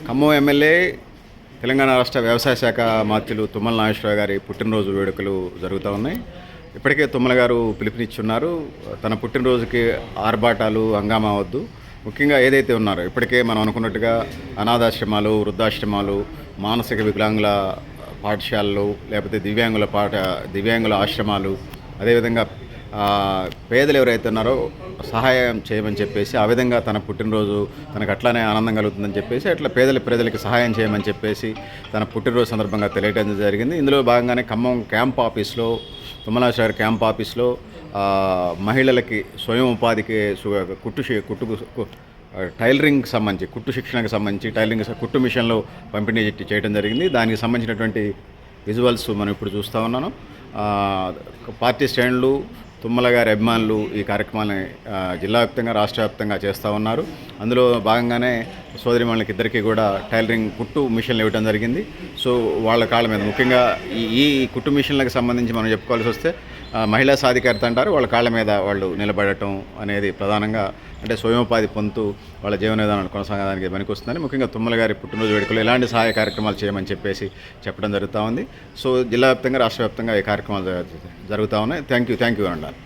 Khammam MLA Telangana రాష్ట్ర వ్యవసాయ శాఖ మంత్రులు తుమ్మల నాగేశ్వరరావు గారి పుట్టినరోజు వేడుకలు జరుగుతూ ఉన్నాయి. ఇప్పటికే తుమ్మల గారు పిలుపునిచ్చున్నారు. తన పుట్టినరోజుకి ఆర్భాటాలు హంగామా వద్దు. ముఖ్యంగా ఏదైతే ఉన్నారో ఇప్పటికే మనం అనుకున్నట్టుగా అనాథాశ్రమాలు, వృద్ధాశ్రమాలు, మానసిక వికలాంగుల పాఠశాలలు, లేకపోతే దివ్యాంగుల ఆశ్రమాలు, అదేవిధంగా పేదలు ఎవరైతే ఉన్నారో సహాయం చేయమని చెప్పేసి, ఆ విధంగా తన పుట్టినరోజు తనకు అట్లానే ఆనందం కలుగుతుందని చెప్పేసి అట్లా ప్రజలకి సహాయం చేయమని చెప్పేసి తన పుట్టినరోజు సందర్భంగా తెలియడం జరిగింది. ఇందులో భాగంగానే ఖమ్మం క్యాంప్ ఆఫీస్లో, తుమ్మలాశ్వరి క్యాంప్ ఆఫీస్లో మహిళలకి స్వయం ఉపాధికి టైలరింగ్కి సంబంధించి కుట్టు శిక్షణకు సంబంధించి కుట్టు మిషన్లో పంపిణీ చేయడం జరిగింది. దానికి సంబంధించినటువంటి విజువల్స్ మనం ఇప్పుడు చూస్తూ ఉన్నాను. పార్టీ శ్రేణులు, తుమ్మల గారి అభిమానులు ఈ కార్యక్రమాన్ని జిల్లా వ్యాప్తంగా, రాష్ట్ర వ్యాప్తంగా చేస్తూ ఉన్నారు. అందులో భాగంగానే సోదరిమణులకి ఇద్దరికీ కూడా టైలరింగ్ కుట్టు మిషన్లు ఇవ్వడం జరిగింది. సో వాళ్ళ కాళ్ళ మీద ముఖ్యంగా ఈ కుట్టు మిషన్లకు సంబంధించి మనం చెప్పుకోవాల్సి వస్తే మహిళా సాధికారత అంటారు. వాళ్ళ కాళ్ళ మీద వాళ్ళు నిలబడటం అనేది ప్రధానంగా, అంటే స్వయంపాధి పొందుతూ వాళ్ళ జీవన విధానాలు కొనసాగడానికి పనికొస్తుందని ముఖ్యంగా తుమ్మల గారి పుట్టినరోజు వేడుకలు ఎలాంటి సహాయ కార్యక్రమాలు చేయమని చెప్పేసి చెప్పడం జరుగుతూ ఉంది. సో జిల్లా వ్యాప్తంగా, రాష్ట్ర వ్యాప్తంగా ఈ కార్యక్రమాలు జరుగుతూ ఉన్నాయి. థ్యాంక్ యూ అన్నారు.